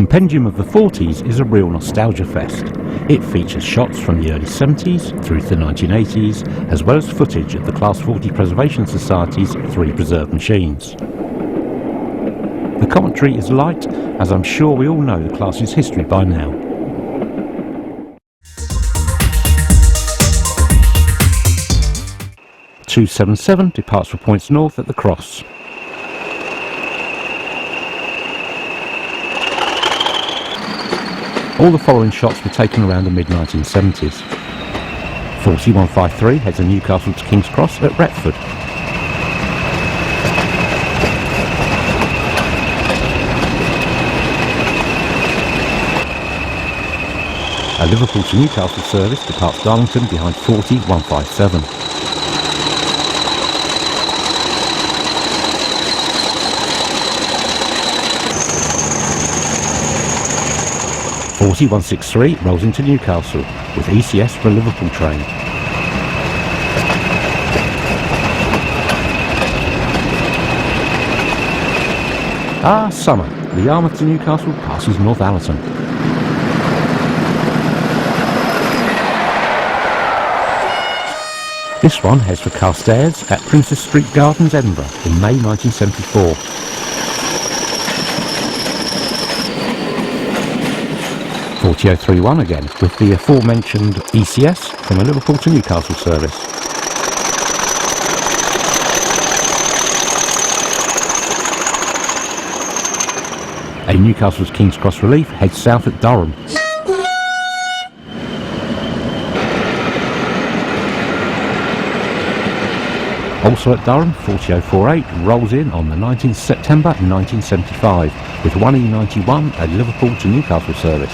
Compendium of the 40s is a real nostalgia fest. It features shots from the early 70s through to the 1980s, as well as footage of the Class 40 Preservation Society's 3 preserved machines. The commentary is light, as I'm sure we all know the class's history by now. "277 departs for points north at the cross. All the following shots were taken around the mid-1970s. 4153 heads to Newcastle to King's Cross at Retford. A Liverpool to Newcastle service departs Darlington behind 40157. "4163 rolls into Newcastle with ECS for a Liverpool train. Summer. The Yarmouth to Newcastle passes North Allerton. This one heads for Carstairs at Princess Street Gardens, Edinburgh in May 1974. "4031 again, with the aforementioned ECS from a Liverpool to Newcastle service. A Newcastle's King's Cross Relief heads south at Durham. Also at Durham, 4048 rolls in on the 19th September 1975 with 1E91, a Liverpool to Newcastle service.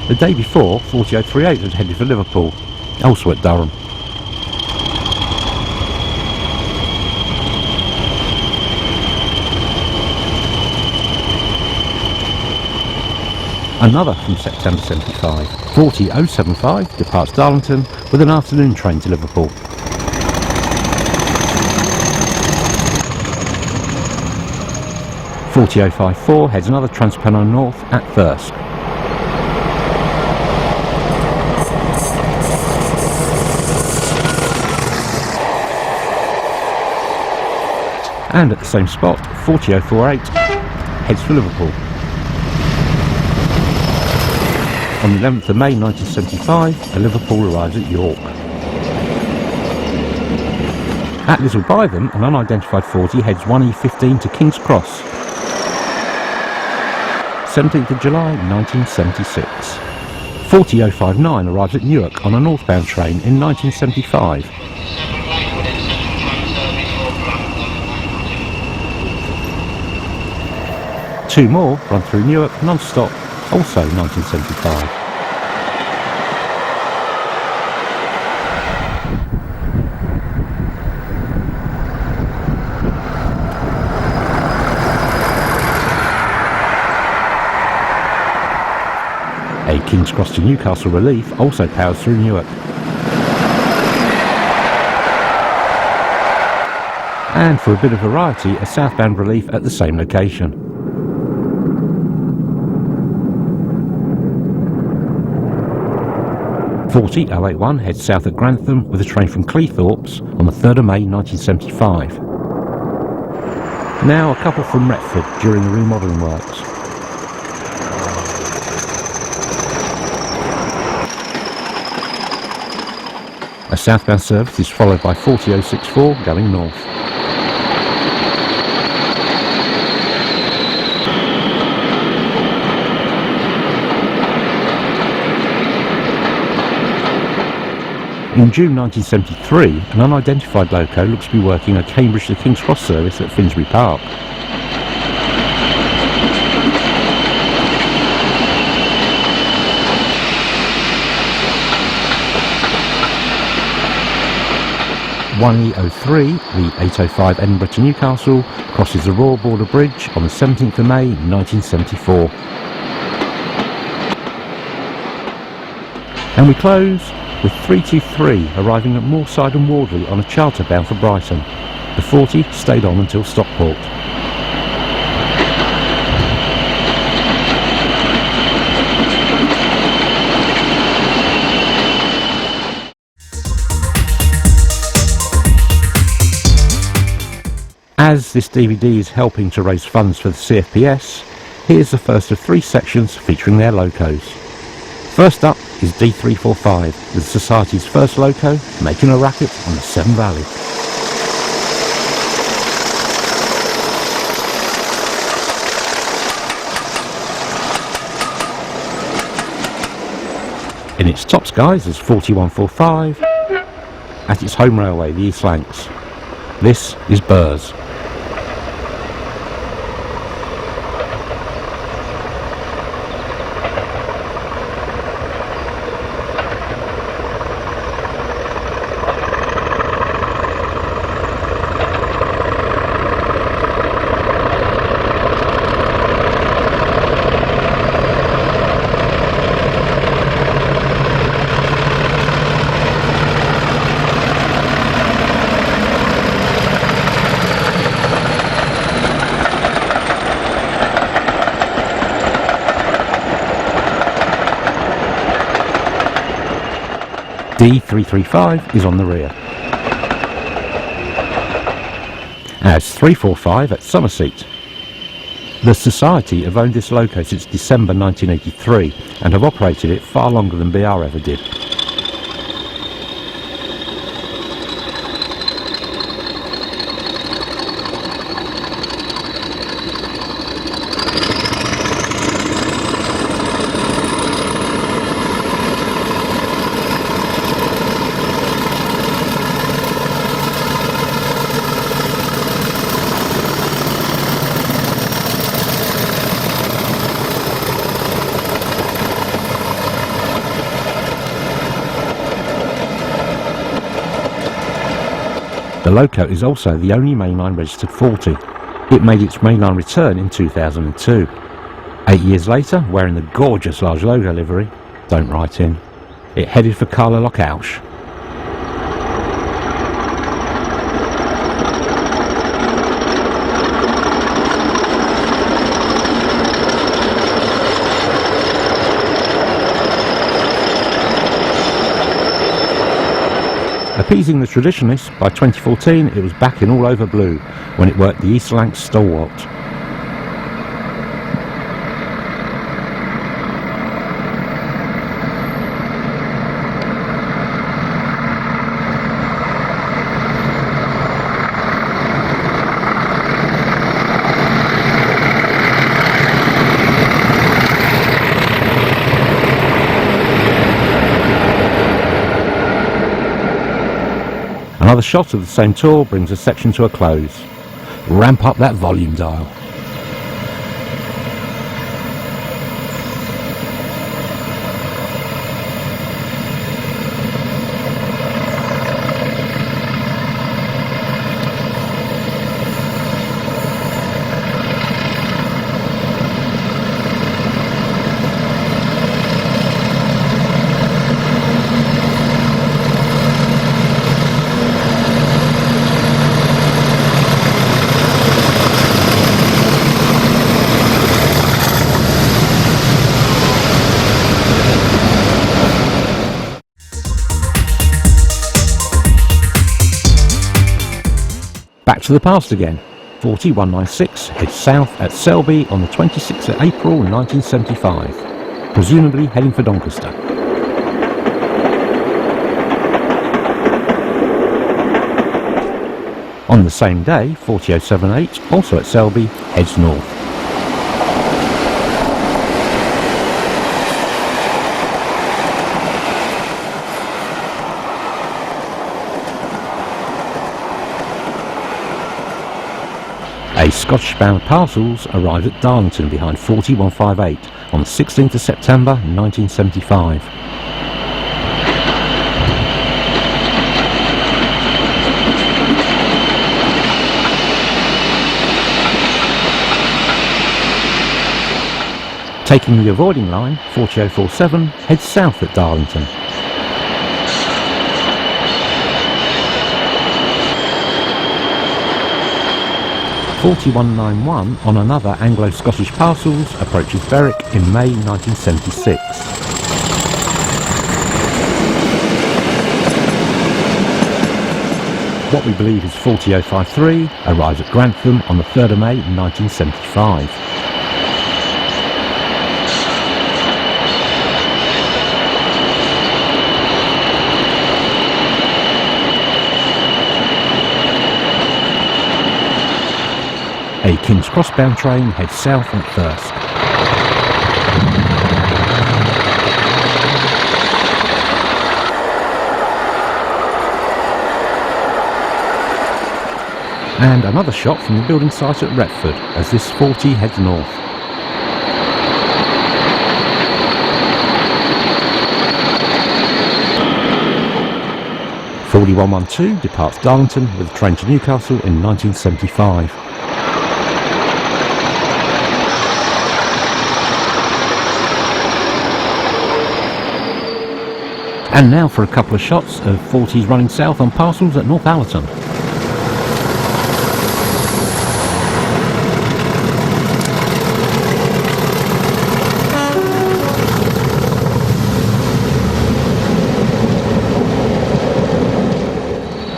The day before, 4038 had headed for Liverpool, also at Durham. Another from September 75, 40075 departs Darlington with an afternoon train to Liverpool. "40054 heads another Transpennine north at Thirsk. And at the same spot, 40048 heads for Liverpool. On the 11th of May 1975, a Liverpool arrives at York. At Little Bytham, an unidentified 40 heads 1E15 to King's Cross. 17th of July 1976. 40059 arrives at Newark on a northbound train in 1975. Two more run through Newark non-stop, also 1975. A King's Cross to Newcastle relief also powers through Newark. And for a bit of variety, a southbound relief at the same location. "40081 heads south at Grantham with a train from Cleethorpes on the 3rd of May 1975. Now a couple from Retford during the remodelling works. A southbound service is followed by 40064 going north. In June 1973, an unidentified loco looks to be working a Cambridge to King's Cross service at Finsbury Park. "1E03, the 805 Edinburgh to Newcastle, crosses the Royal Border Bridge on the 17th of May 1974. And we close with 323 arriving at Moorside and Wardley on a charter bound for Brighton. The 40 stayed on until Stockport. As this DVD is helping to raise funds for the CFPS, here's the first of 3 sections featuring their locos. First up is D345, the Society's first loco, making a racket on the Severn Valley. In its tops guise is 4145, at its home railway, the East Lancs. This is Burrs. D335 is on the rear. As 345 at Somerset. The Society have owned this loco since December 1983 and have operated it far longer than BR ever did. The loco is also the only mainline registered 40. It made its mainline return in 2002. 8 years later, wearing the gorgeous large logo livery, don't write in, it headed for Carla Ausch. Appeasing the traditionalists, by 2014 it was back in all over blue when it worked the East Lancs stalwart. Another shot of the same tour brings the section to a close. Ramp up that volume dial. Back to the past again. 4196 heads south at Selby on the 26th of April 1975, presumably heading for Doncaster. On the same day, 40078, also at Selby, heads north. A Scottish-bound Parcels arrived at Darlington behind 4158 on the 16th of September 1975. Taking the avoiding line, 4047 heads south at Darlington. 4191 on another Anglo-Scottish Parcels approaches Berwick in May 1976. What we believe is 40053 arrives at Grantham on the 3rd of May 1975. A King's Cross bound train heads south at first. And another shot from the building site at Retford as this 40 heads north. (4112) departs Darlington with a train to Newcastle in 1975. And now for a couple of shots of 40s running south on Parcels at North Allerton.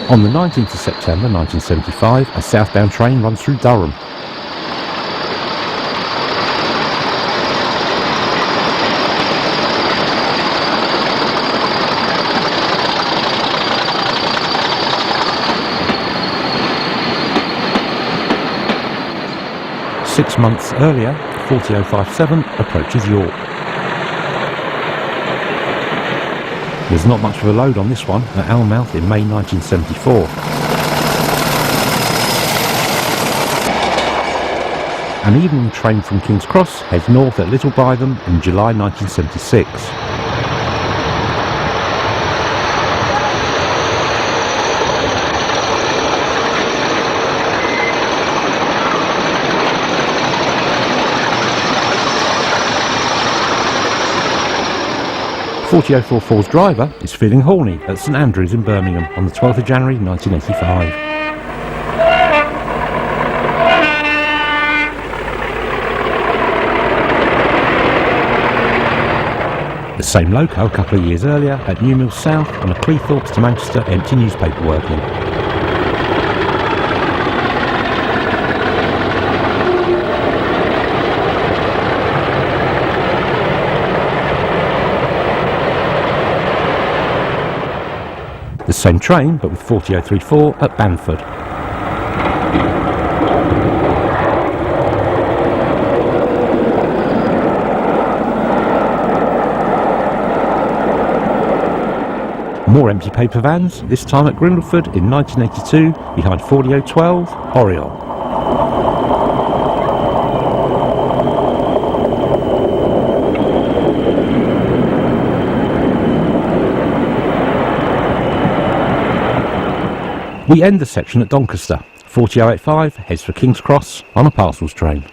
On the 19th of September 1975, a southbound train runs through Durham. Six months earlier, 40057 approaches York. There's not much of a load on this one at Almouth in May 1974. An evening train from King's Cross heads north at Little Bytham in July 1976. (4044's driver is feeling horny at St Andrews in Birmingham on the 12th of January 1985. The same loco a couple of years earlier at Newmill South on a Cleethorpes to Manchester empty newspaper working. The same train, but with 40034 at Banford. More empty paper vans, this time at Grindleford in 1982, behind 40012 Oriole. We end the section at Doncaster. 40085 heads for King's Cross on a Parcels train.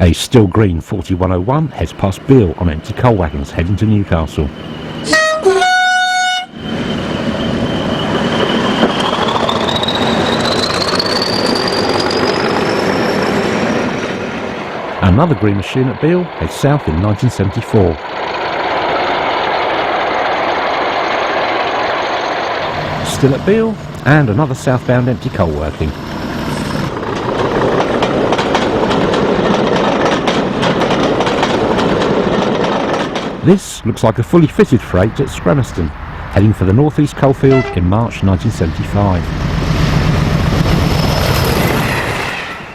A still green 4101 heads past Beale on empty coal wagons heading to Newcastle. Another green machine at Beale heads south in 1974. Still at Beale, and another southbound empty coal working. This looks like a fully fitted freight at Scremiston, heading for the North East Coalfield in March 1975.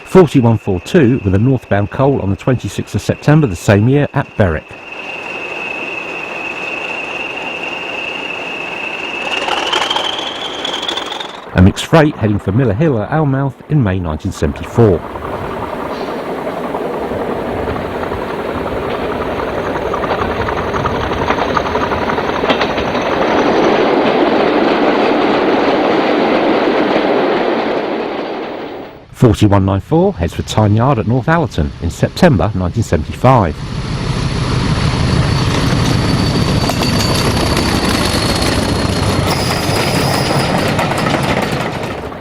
4142 with a northbound coal on the 26th of September the same year at Berwick. mixed freight heading for Miller Hill at Almouth in May 1974. (4194) heads for Tyne Yard at North Allerton in September 1975.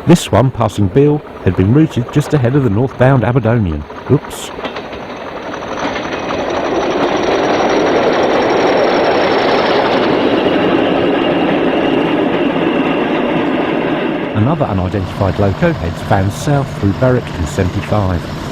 This one, passing Beale, had been routed just ahead of the northbound Aberdonian. Oops. Another unidentified loco heads bound south through Berwick in 75.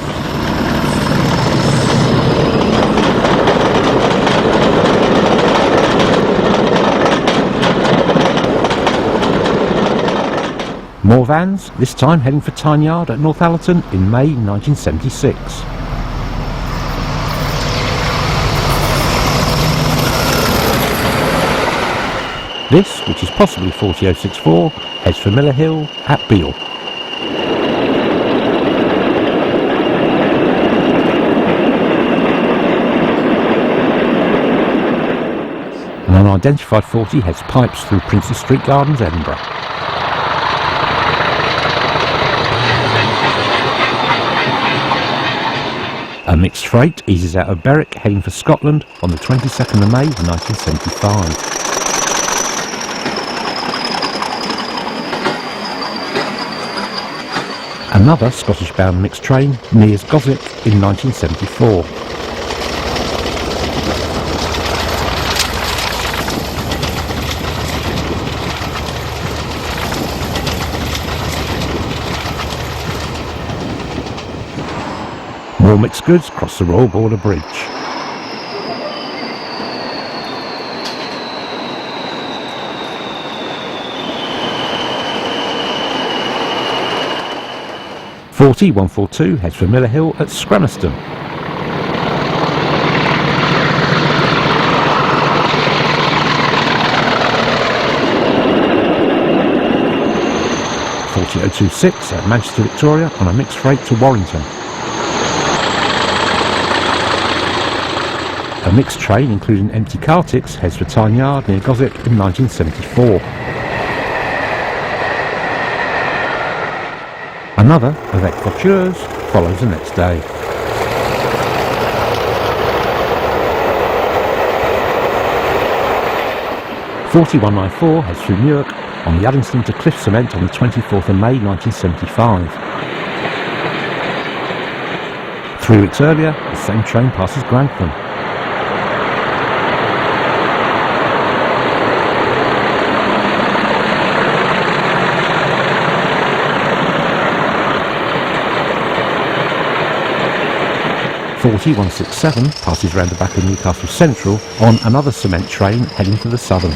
More vans, this time heading for Tyne Yard at North Allerton in May 1976. This, which is possibly 40064, heads for Miller Hill at Beale. An unidentified 40 heads pipes through Princess Street Gardens, Edinburgh. A mixed freight eases out of Berwick heading for Scotland on the 22nd of May 1975. Another Scottish-bound mixed train nears Goswick in 1974. More mixed goods cross the Royal Border Bridge. (40-142) heads for Miller Hill at Scraniston. (40-026) at Manchester Victoria on a mixed freight to Warrington. A mixed train including empty Cartix heads for Tyne Yard near Goswick in 1974. Another, avec voitures, follows the next day. (4194) heads through Newark on the Uddingston to Cliff Cement on the 24th of May 1975. 3 weeks earlier, the same train passes Grantham. (40-167) passes round the back of Newcastle Central on another cement train heading for the Southern.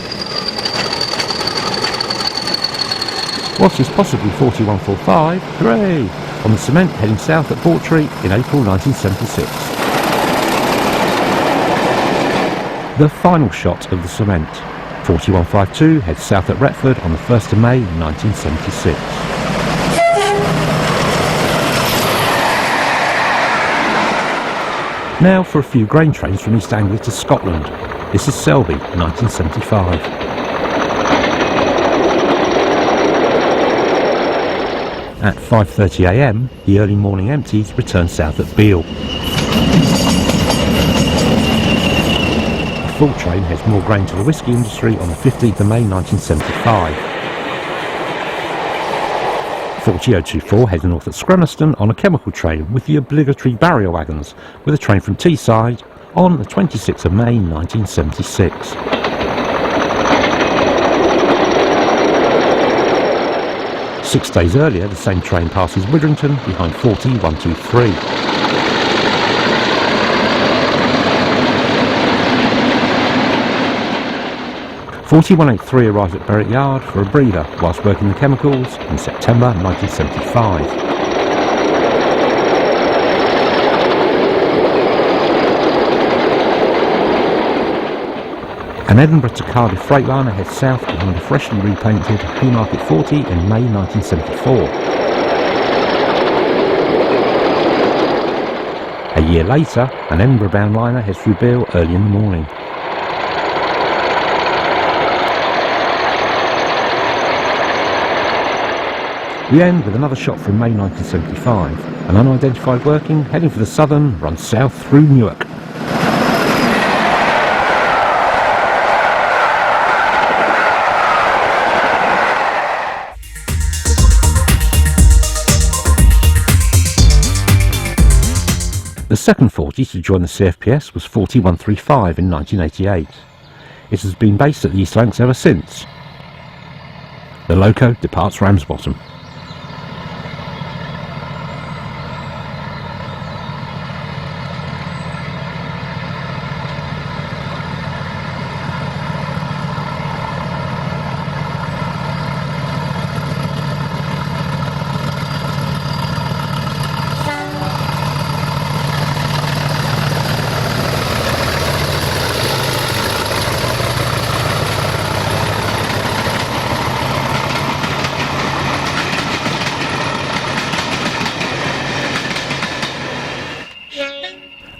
What is possibly 4145, hooray, on the cement heading south at Bawtry in April 1976. The final shot of the cement. 4152 heads south at Retford on the 1st of May 1976. Now for a few grain trains from East Anglia to Scotland. This is Selby, 1975. At 5:30 AM, the early morning empties return south at Beale. A full train heads more grain to the whisky industry on the 15th of May 1975. 40024 heads north at Scraniston on a chemical train with the obligatory barrier wagons, with a train from Teesside on the 26th of May 1976. Six days earlier, the same train passes Widrington behind 40123. (4183) arrives at Berwick Yard for a breather whilst working the chemicals in September 1975. An Edinburgh to Cardiff freightliner heads south behind a freshly repainted Haymarket 40 in May 1974. A year later, an Edinburgh-bound liner heads through Beale early in the morning. We end with another shot from May 1975, an unidentified working heading for the southern run south through Newark. The second 40 to join the CFPS was 4135 in 1988. It has been based at the East Lancs ever since. The Loco departs Ramsbottom.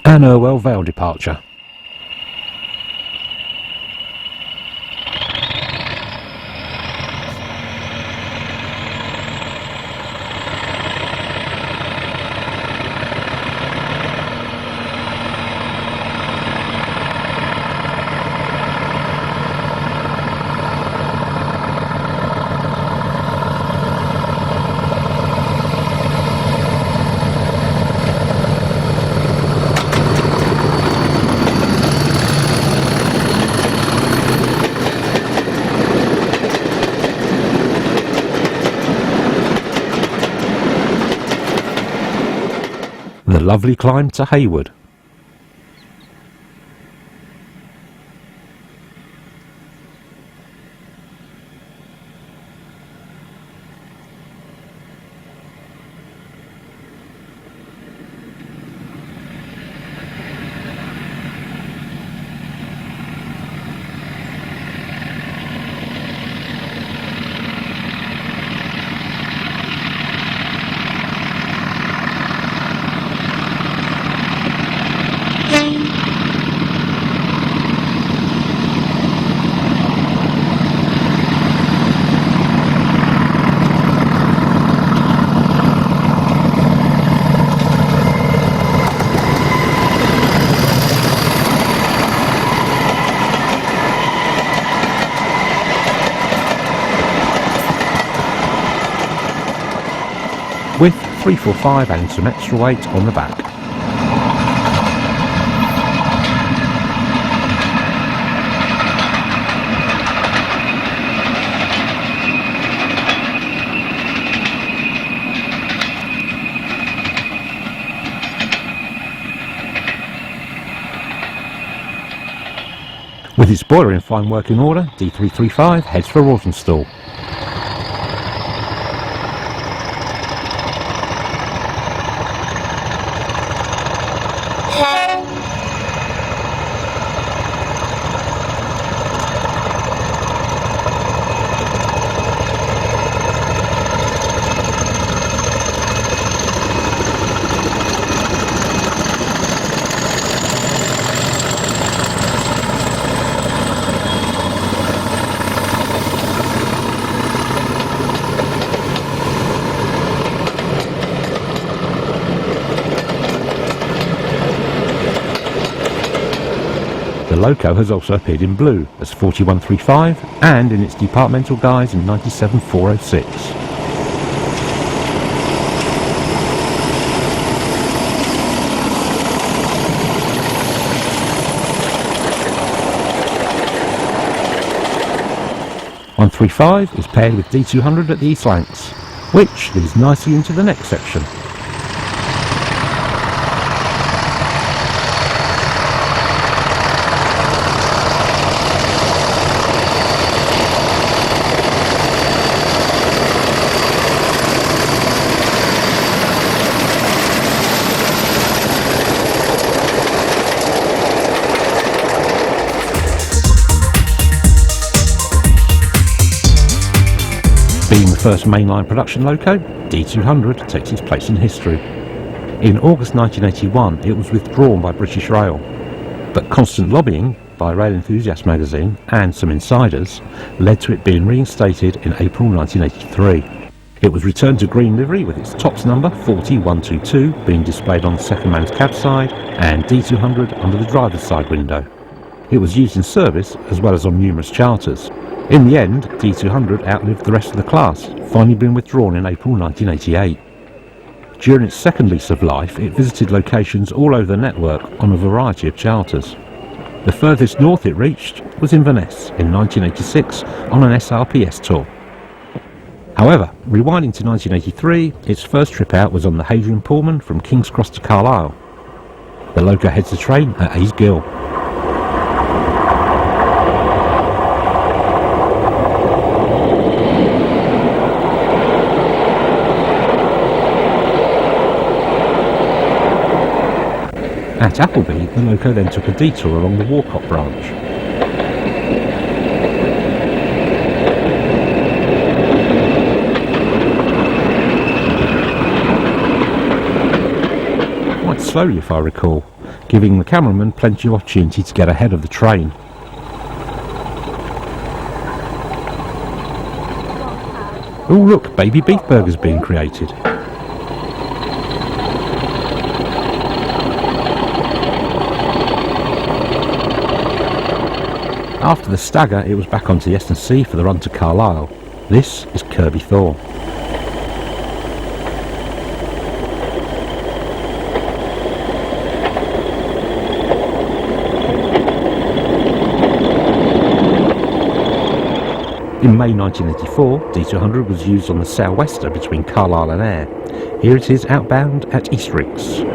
An Irwell Vale departure. The lovely climb to Hayward. With 345 and some extra weight on the back. With its boiler in fine working order, D335 heads for Rawtenstall. The Loco has also appeared in blue as 4135 and in its departmental guise in 97406. (135) is paired with D200 at the East Lancs, which leads nicely into the next section. first mainline production loco, D200, takes its place in history. In August 1981 it was withdrawn by British Rail, but constant lobbying by Rail Enthusiast magazine and some insiders led to it being reinstated in April 1983. It was returned to green livery with its TOPS number 40122 being displayed on the second man's cab side and D200 under the driver's side window. It was used in service as well as on numerous charters. In the end, D200 outlived the rest of the class, finally being withdrawn in April 1988. During its second lease of life, it visited locations all over the network on a variety of charters. The furthest north it reached was Inverness in 1986 on an SRPS tour. However, rewinding to 1983, its first trip out was on the Hadrian Pullman from King's Cross to Carlisle. The loco heads the train at Ays Gill. At Appleby, the loco then took a detour along the Walcott branch. Quite slowly, if I recall, giving the cameraman plenty of opportunity to get ahead of the train. Oh look, baby beef burgers being created. After the stagger, it was back onto the S&C for the run to Carlisle. This is Kirby Thor. In May 1984, D200 was used on the Sou'wester between Carlisle and Ayr. Here it is outbound at Eastriggs.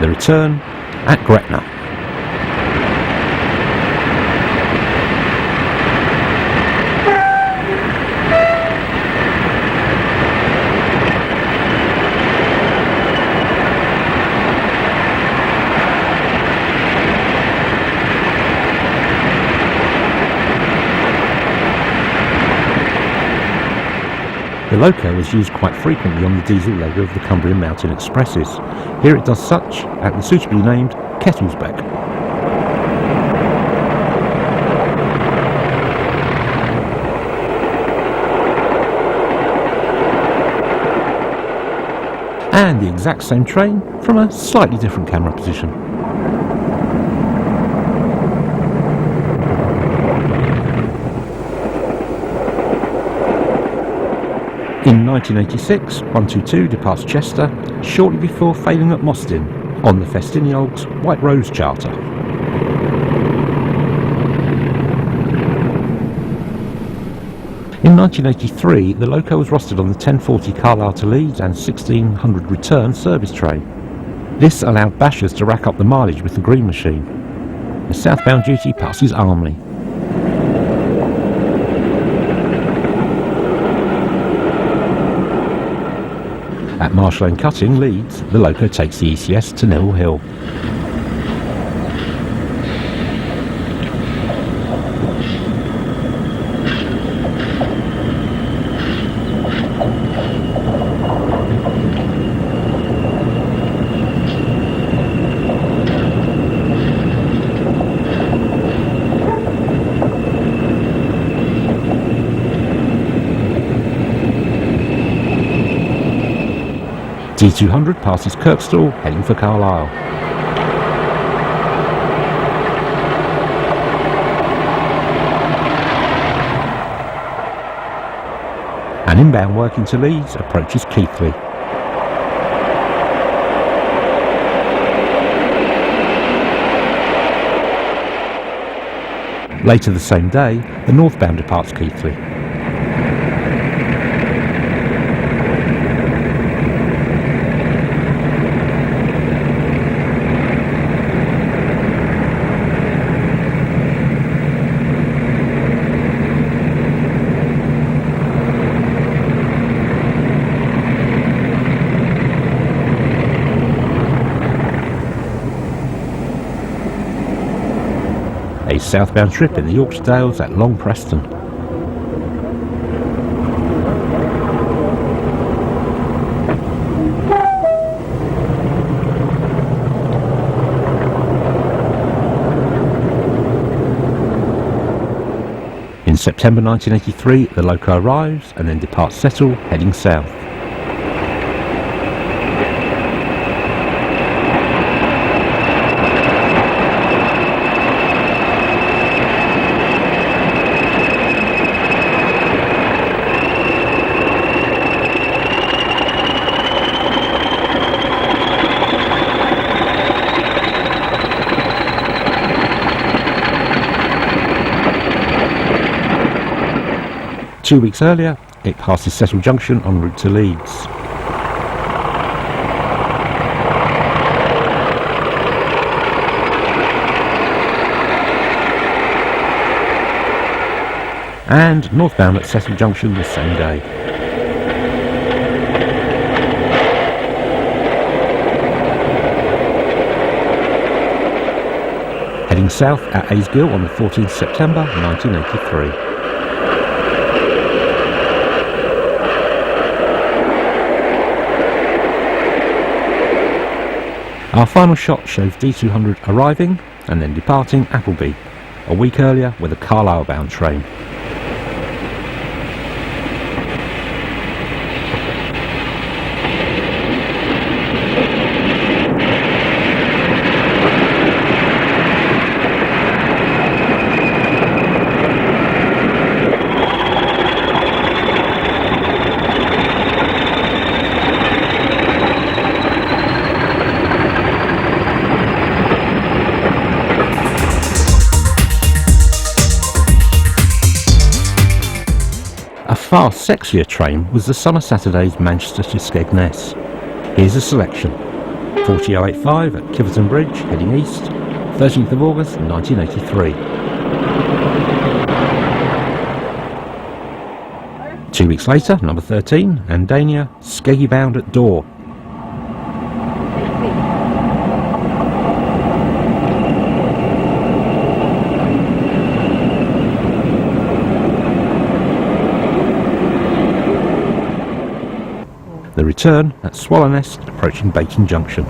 The return at Gretna. The loco was used quite frequently on the diesel leg of the Cumbrian Mountain Expresses. Here it does such at the suitably named Kettlesbeck. And the exact same train from a slightly different camera position. In 1986, 122 departs Chester shortly before failing at Mostyn on the Festiniog's White Rose charter. In 1983, the loco was rostered on the 1040 Carlisle to Leeds and 1600 return service train. This allowed bashers to rack up the mileage with the green machine. The southbound duty passes Armley. At Marsh Lane Cutting, Leeds, the loco takes the ECS to Neville Hill. D200 passes Kirkstall, heading for Carlisle. An inbound working to Leeds approaches Keighley. Later the same day, the northbound departs Keighley. southbound trip in the Yorkshire Dales at Long Preston. In September 1983, the Loco arrives and then departs Settle, heading south. Two weeks earlier, it passes Settle Junction en route to Leeds. And northbound at Settle Junction the same day. Heading south at Aysgill on the 14th September 1983. Our final shot shows D200 arriving and then departing Appleby, a week earlier with a Carlisle-bound train. A far sexier train was the summer Saturday's Manchester to Skegness. Here's a selection. 40085 at Kiverton Bridge, heading east, 13th of August 1983. 2 weeks later, number 13, Andania, Skeggy bound at Dore. The return at Swallownest, approaching Bacon Junction.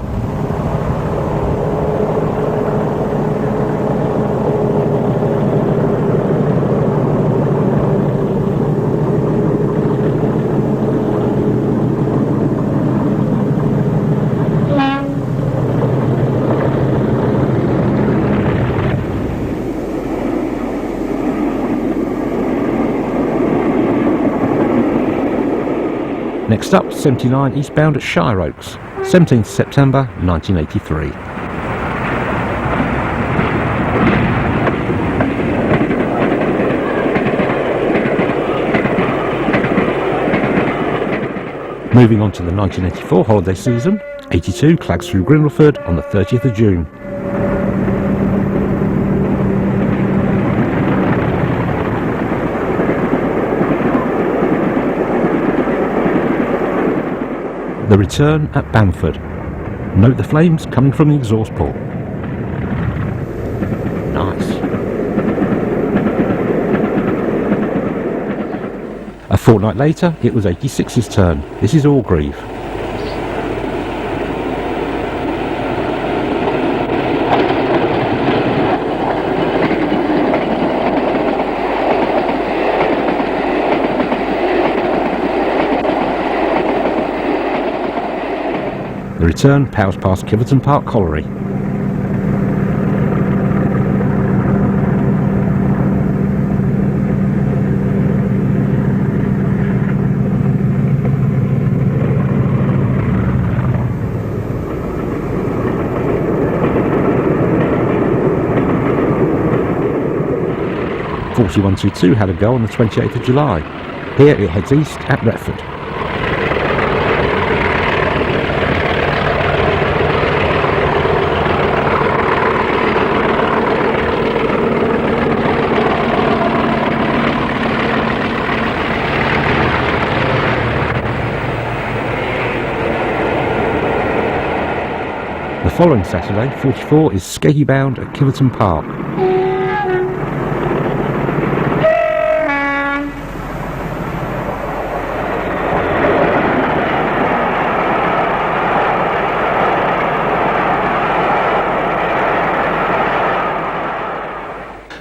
Next up, 79 eastbound at Shire Oaks, 17th September 1983. Moving on to the 1984 holiday season, 82 Clags through Grimmelford on the 30th of June. The return at Bamford. Note the flames coming from the exhaust port. Nice. A fortnight later, it was 86's turn. This is Orgreave. The return powers past Kiverton Park Colliery. (4122) had a go on the 28th of July. Here it heads east at Retford. The following Saturday, 44, is Skeggy bound at Kiverton Park.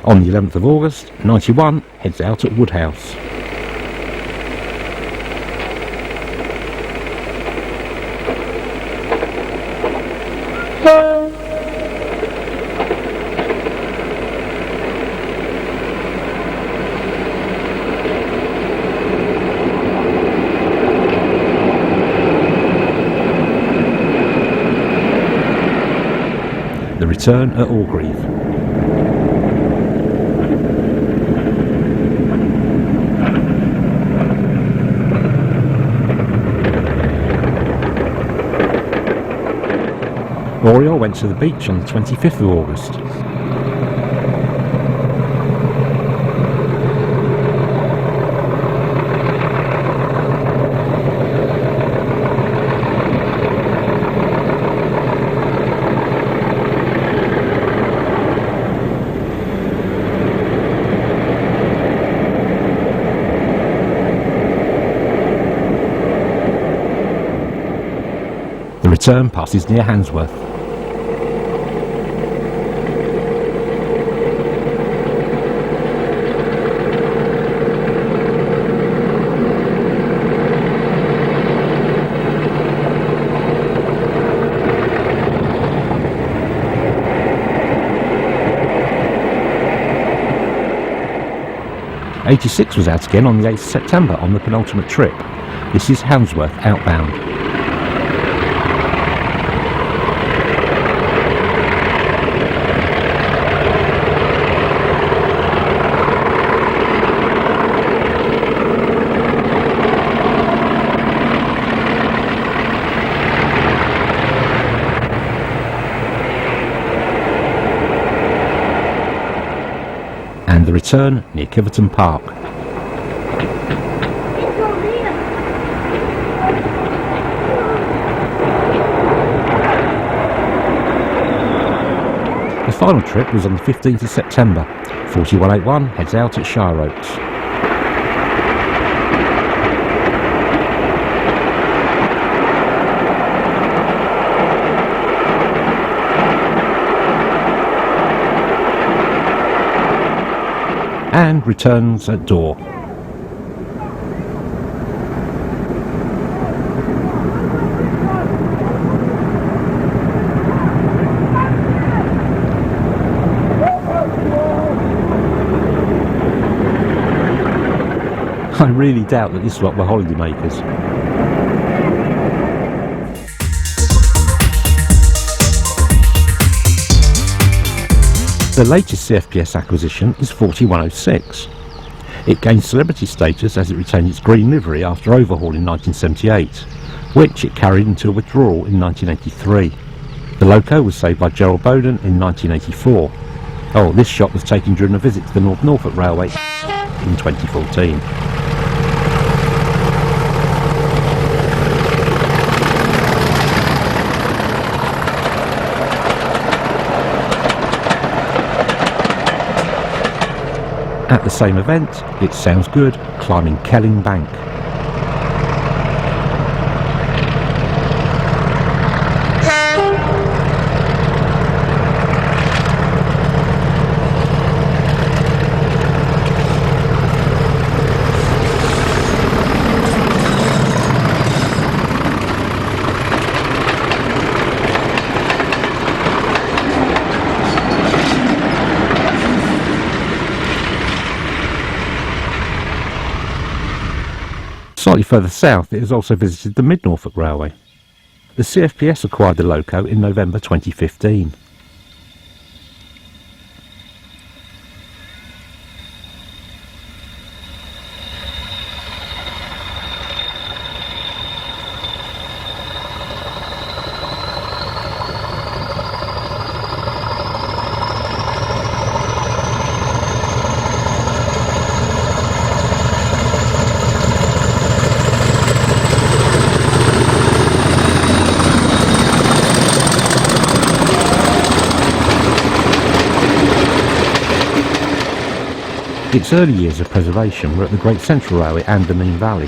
On the 11th of August, 91 heads out at Woodhouse. The return at Orgreave. Oriole went to the beach on the 25th of August. The return passes near Handsworth. '86 was out again on the 8th of September on the penultimate trip. This is Handsworth outbound. And the return near Kiverton Park. The final trip was on the 15th of September. 4181 heads out at Shire Oaks. And returns at Dore. I really doubt that this lot were holidaymakers. The latest CFPS acquisition is 4106. It gained celebrity status as it retained its green livery after overhaul in 1978, which it carried until withdrawal in 1983. The loco was saved by Gerald Bowden in 1984. Oh, this shot was taken during a visit to the North Norfolk Railway in 2014. At the same event, it sounds good climbing Kelling Bank. Slightly further south, it has also visited the Mid-Norfolk Railway. The CFPS acquired the loco in November 2015. Its early years of preservation were at the Great Central Railway and the Mean Valley.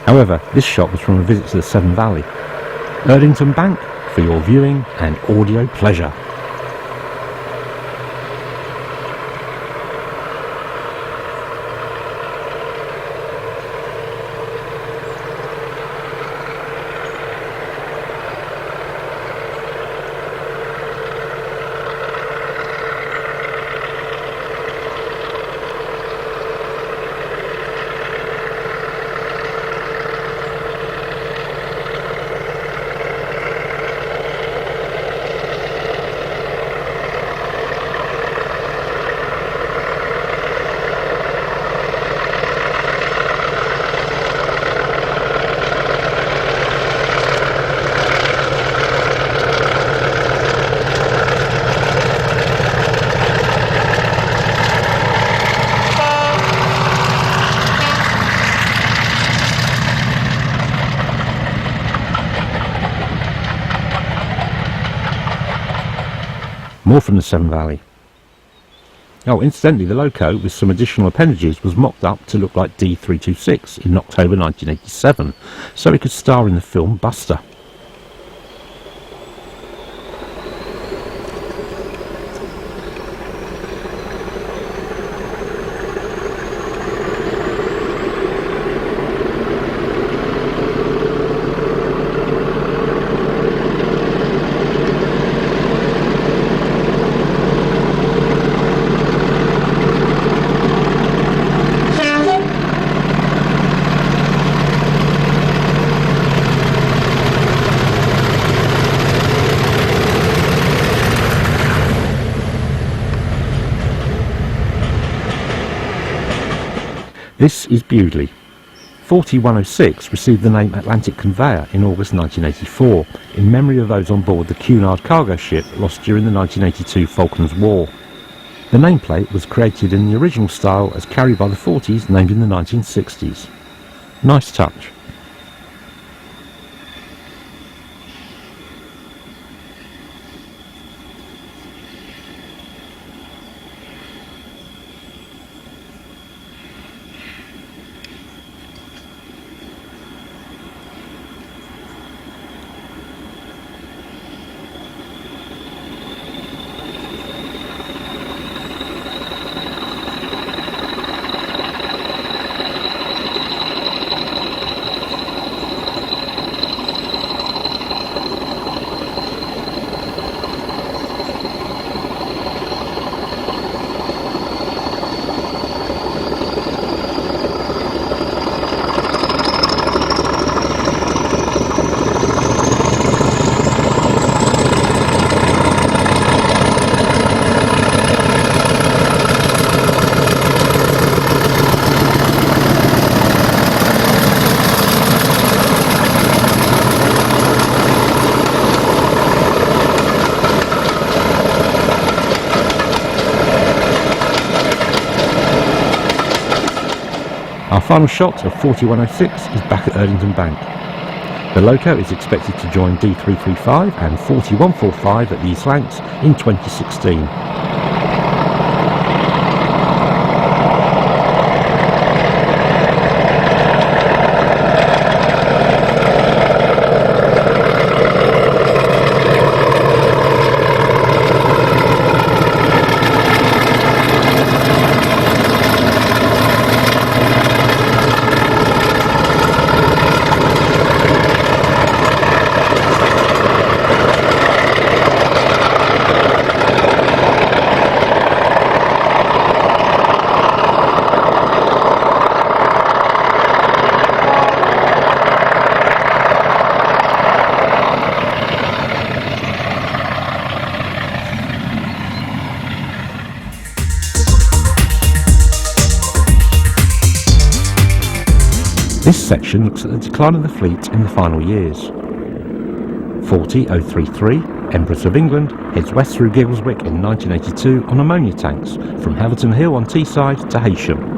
However, this shot was from a visit to the Severn Valley. Erdington Bank for your viewing and audio pleasure. More from the Severn Valley. Oh, incidentally, the Loco with some additional appendages was mocked up to look like D326 in October 1987, so it could star in the film Buster. This is Bewdley. 4106 received the name Atlantic Conveyor in August 1984 in memory of those on board the Cunard cargo ship lost during the 1982 Falklands War. The nameplate was created in the original style as carried by the 40s, named in the 1960s. Nice touch. Our final shot of 4106 is back at Erdington Bank. The Loco is expected to join D335 and 4145 at the East Lancs in 2016. This section looks at the decline of the fleet in the final years. 40033, Empress of England, heads west through Giggleswick in 1982 on ammonia tanks from Helverton Hill on Teesside to Heysham.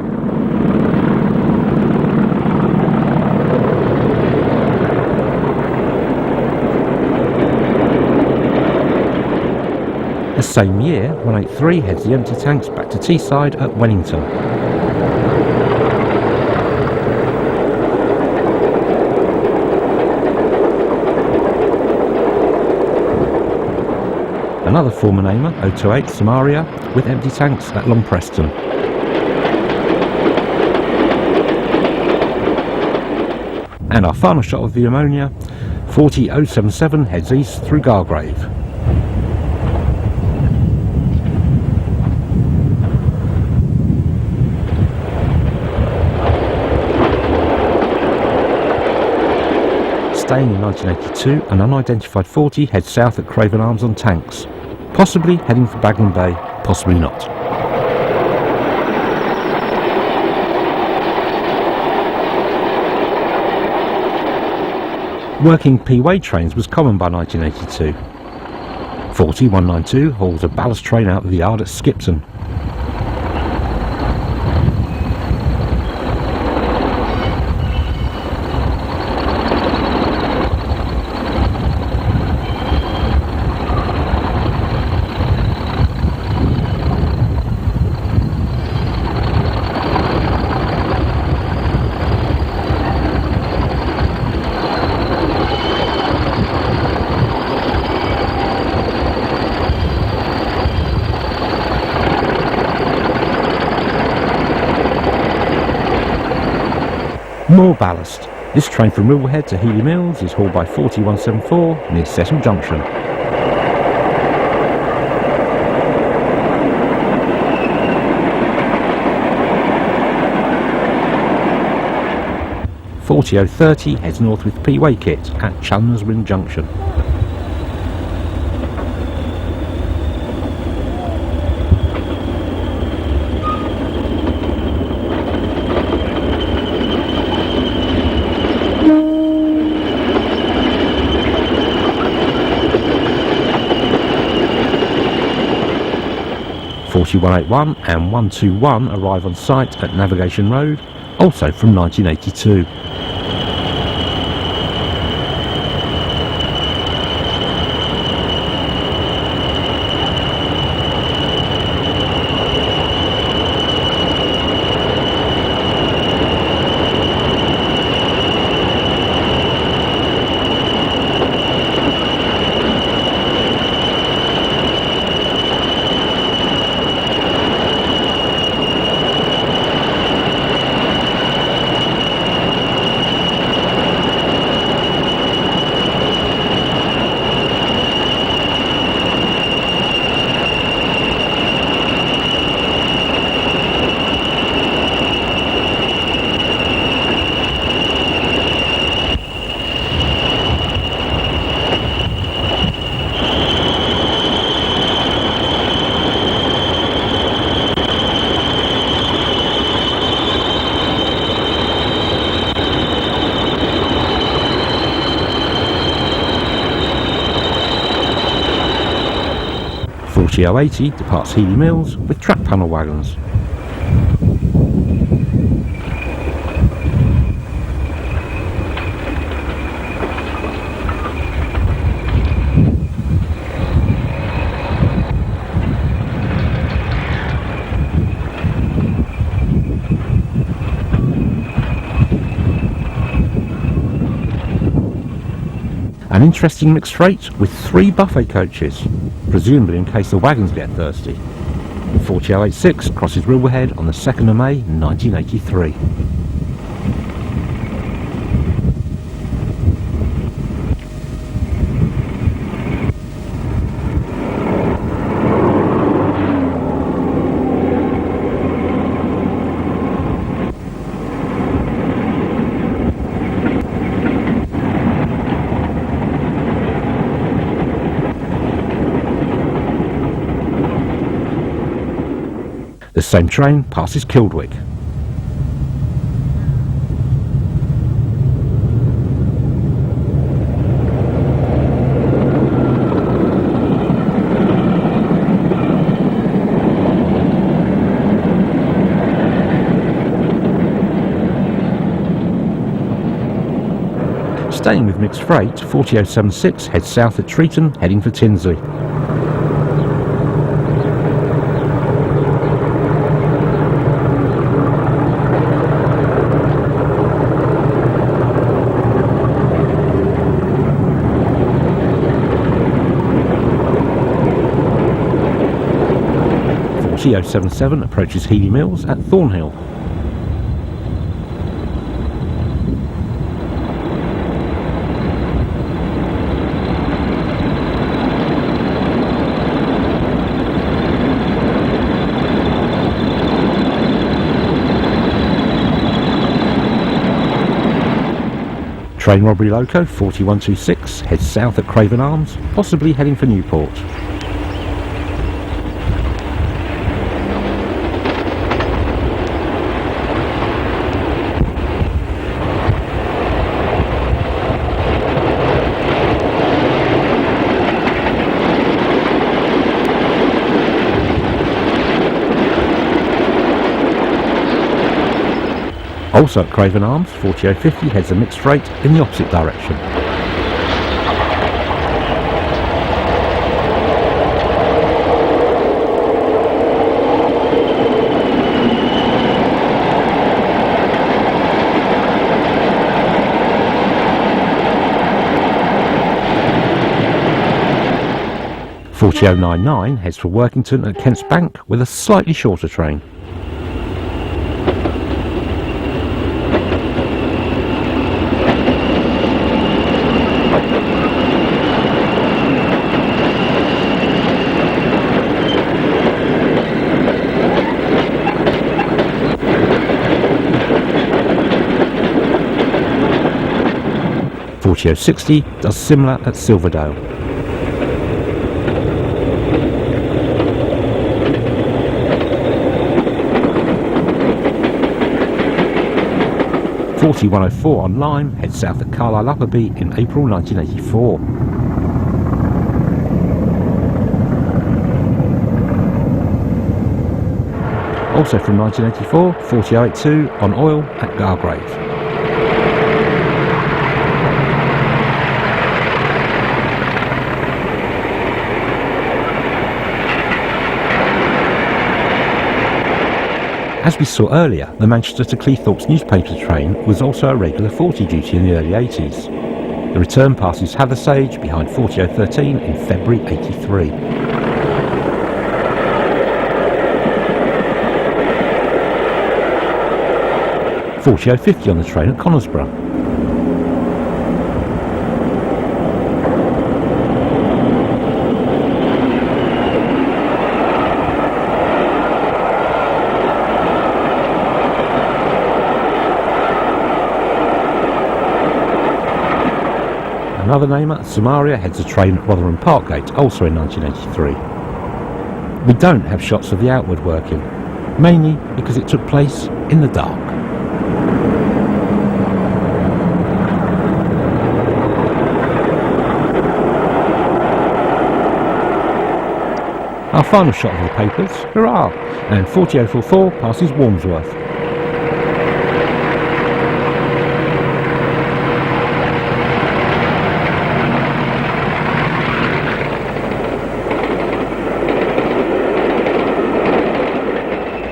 The same year, 183 heads the empty tanks back to Teesside at Wennington. Another former namer, 028 Samaria, with empty tanks at Long Preston. And our final shot of the ammonia, 40077 heads east through Gargrave. Staying in 1982, an unidentified 40 heads south at Craven Arms on tanks, possibly heading for Bagland Bay, possibly not. Working P-way trains was common by 1982. 40192 hauls a ballast train out of the yard at Skipton. More ballast. This train from Ribblehead to Healy Mills is hauled by 4174 near Cecil Junction. .4030 heads north with P-Way kit at Chalmers Ring Junction. .4181 and 121 arrive on site at Navigation Road, also from 1982. .4080 departs Healy Mills with track panel wagons. An interesting mixed freight with 3 buffet coaches, presumably in case the wagons get thirsty. 4086 crosses Ribblehead on the 2nd of May 1983. The same train passes Kildwick. Staying with mixed freight, 4076 heads south at Treeton, heading for Tinsley. .4077 approaches Healy Mills at Thornhill. Train robbery loco 4126 heads south at Craven Arms, possibly heading for Newport. Also at Craven Arms, 4050 heads a mixed freight in the opposite direction. .4099 heads for Workington at Kent's Bank with a slightly shorter train. 4060 does similar at Silverdale. .4104 on Lyme heads south at Carlisle Upperby in April 1984. Also from 1984, 4082 on oil at Gargrave. As we saw earlier, the Manchester to Cleethorpes newspaper train was also a regular 40 duty in the early 80s. The return passes Hathersage behind 4013 in February 83. .4050 on the train at Conisborough. Another namer, Samaria, heads a train at Rotherham Parkgate, also in 1983. We don't have shots of the outward working, mainly because it took place in the dark. Our final shot of the papers, hurrah! And 4044 passes Warmsworth.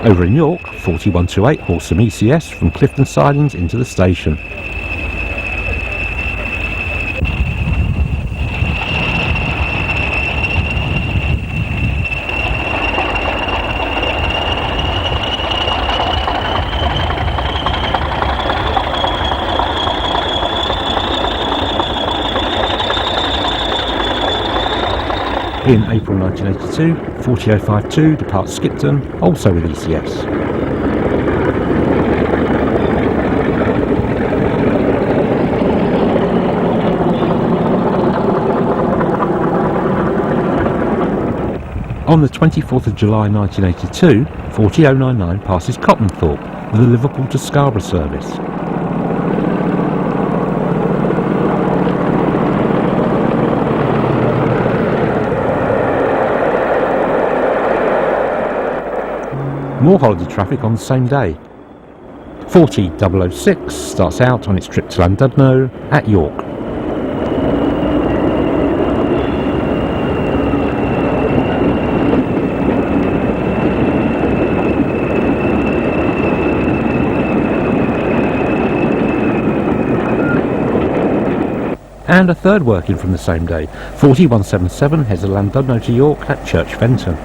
Over in York, 4128 hauls some ECS from Clifton Sidings into the station. In April 1982, 4052 departs Skipton, also with ECS. On the 24th of July 1982, 40099 passes Cottonthorpe with the Liverpool to Scarborough service. More holiday traffic on the same day. 40006 starts out on its trip to Llandudno at York. And a third working from the same day. 40177 heads a Llandudno to York at Church Fenton.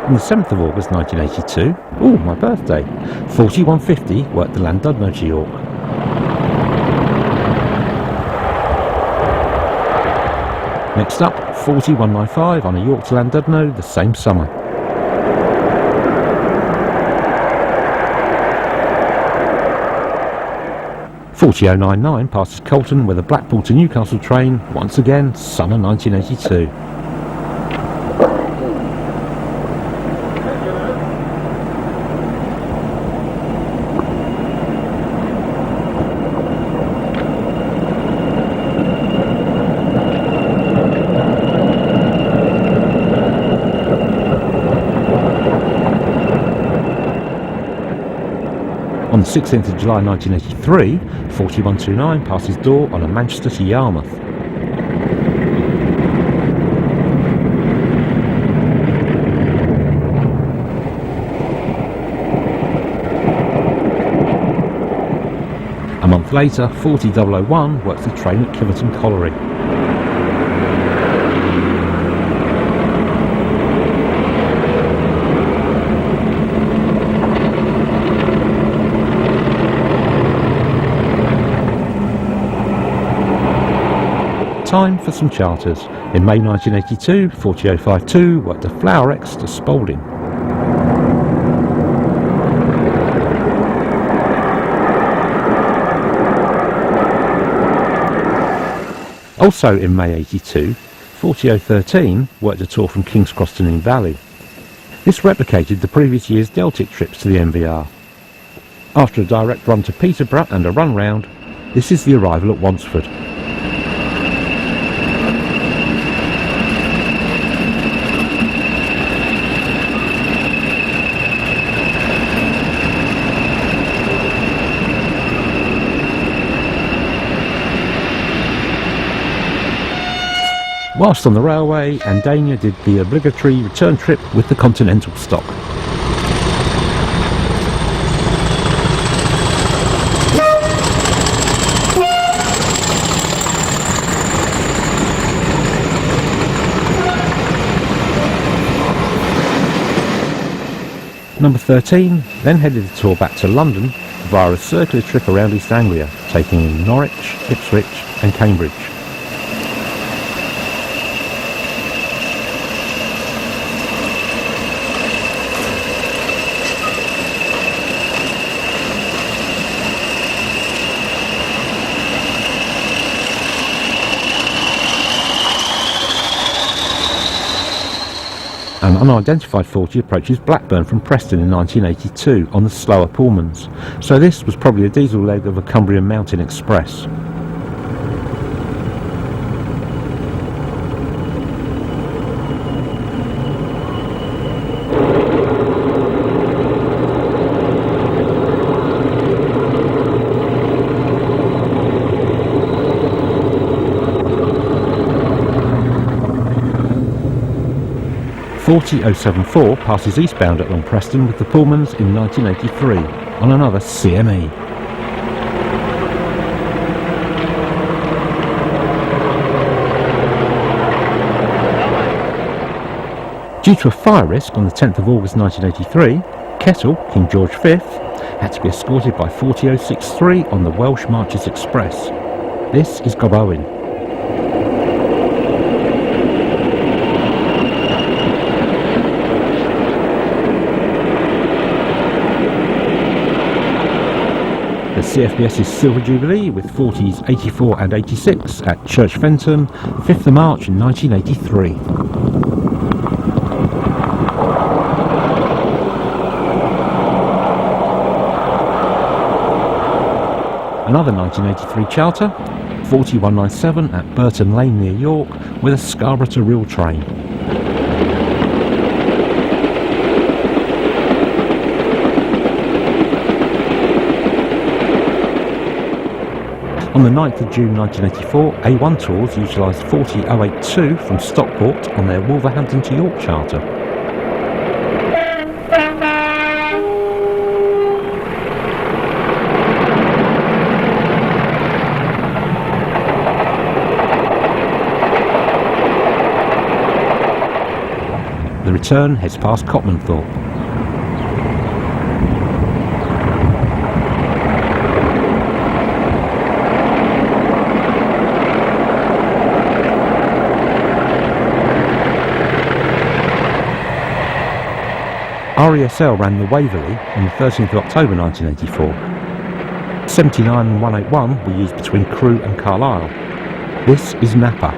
On the 7th of August 1982, my birthday, 4150 worked the Llandudno to York. Next up, 40195 on a York to Llandudno the same summer. .4099 passes Colton with a Blackpool to Newcastle train, once again summer 1982. On the 16th of July 1983, 4129 passes Dore on a Manchester to Yarmouth. A month later, 40001 works the train at Kiverton Colliery. time for some charters. In May 1982, 40052 worked a Flower X to Spalding. Also in May 82, 40013 worked a tour from King's Cross to Ning Valley. This replicated the previous year's Deltic trips to the MVR. After a direct run to Peterborough and a run round, this is the arrival at Wansford. Whilst on the railway, Andania did the obligatory return trip with the Continental stock. Number 13 then headed the tour back to London via a circular trip around East Anglia, taking in Norwich, Ipswich and Cambridge. An unidentified 40 approaches Blackburn from Preston in 1982 on the slower Pullmans, so this was probably a diesel leg of a Cumbrian Mountain Express. .40074 passes eastbound at Long Preston with the Pullmans in 1983 on another CME. Due to a fire risk on the 10th of August 1983, Kettle, King George V, had to be escorted by 40063 on the Welsh Marches Express. This is Gob Owen. The CFPS's Silver Jubilee with 40s 84 and 86 at Church Fenton, 5th of March 1983. Another 1983 charter, 4197 at Burton Lane near York with a Scarborough to Rhyl train. On the 9th of June 1984, A1 Tours utilised 40082 from Stockport on their Wolverhampton to York charter. The return heads past Copmanthorpe. RESL ran the Waverley on the 13th of October 1984. 79 and 181 were used between Crewe and Carlisle. This is Napa.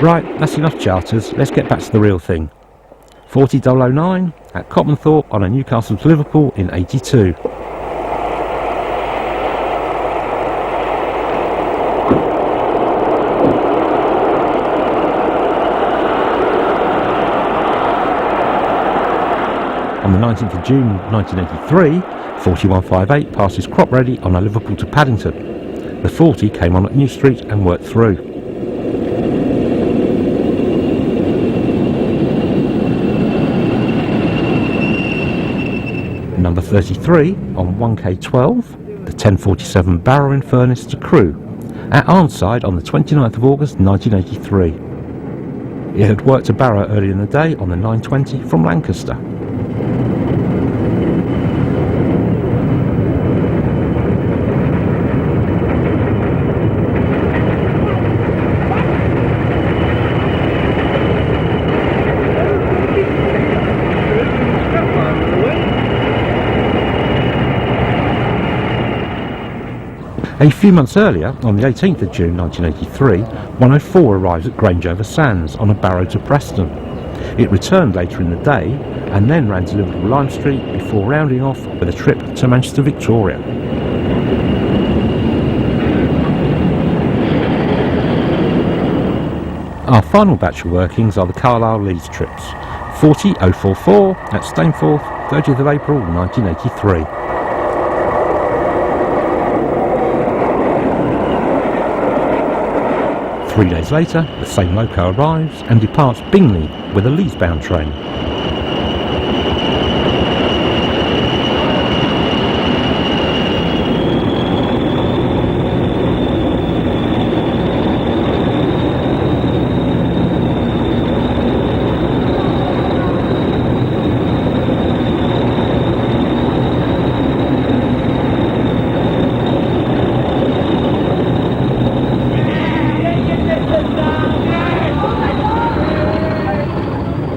Right, that's enough charters, let's get back to the real thing. 40009 at Copmanthorpe on a Newcastle to Liverpool in 82. On the 19th of June 1983, 4158 passes Crop Ready on a Liverpool to Paddington. The 40 came on at New Street and worked through. Number 33 on 1K12, the 1047 Barrow in Furness to Crewe, at Arnside on the 29th of August 1983. It had worked to Barrow earlier in the day on the 920 from Lancaster. A few months earlier, on the 18th of June 1983, 104 arrived at Grangeover Sands on a barrow to Preston. It returned later in the day and then ran to Liverpool Lime Street before rounding off with a trip to Manchester Victoria. Our final batch of workings are the Carlisle Leeds trips, 40044 at Stainforth, 30th of April 1983. Three days later, the same loco arrives and departs Bingley with a Leeds-bound train.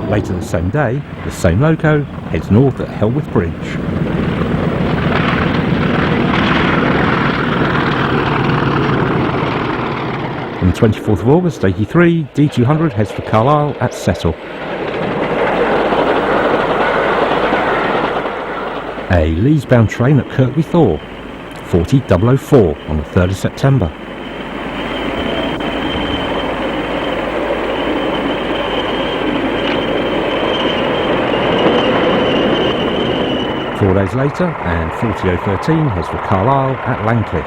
Later the same day, the same loco heads north at Helworth Bridge. On the 24th of August 83, D200 heads for Carlisle at Settle. A Leeds-bound train at Kirkby Thor, 40004 on the 3rd of September. Four days later, and 40013 heads for Carlisle at Langcliffe.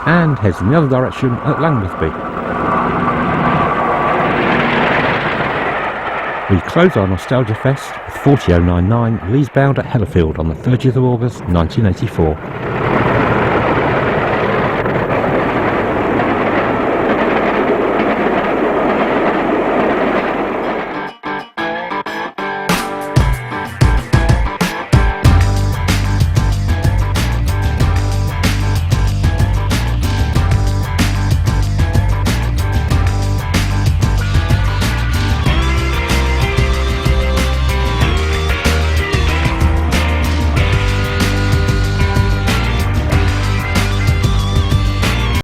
And heads in the other direction at Langworthby. We close our Nostalgia Fest with 40099 Leeds-bound at Hellerfield on the 30th of August 1984.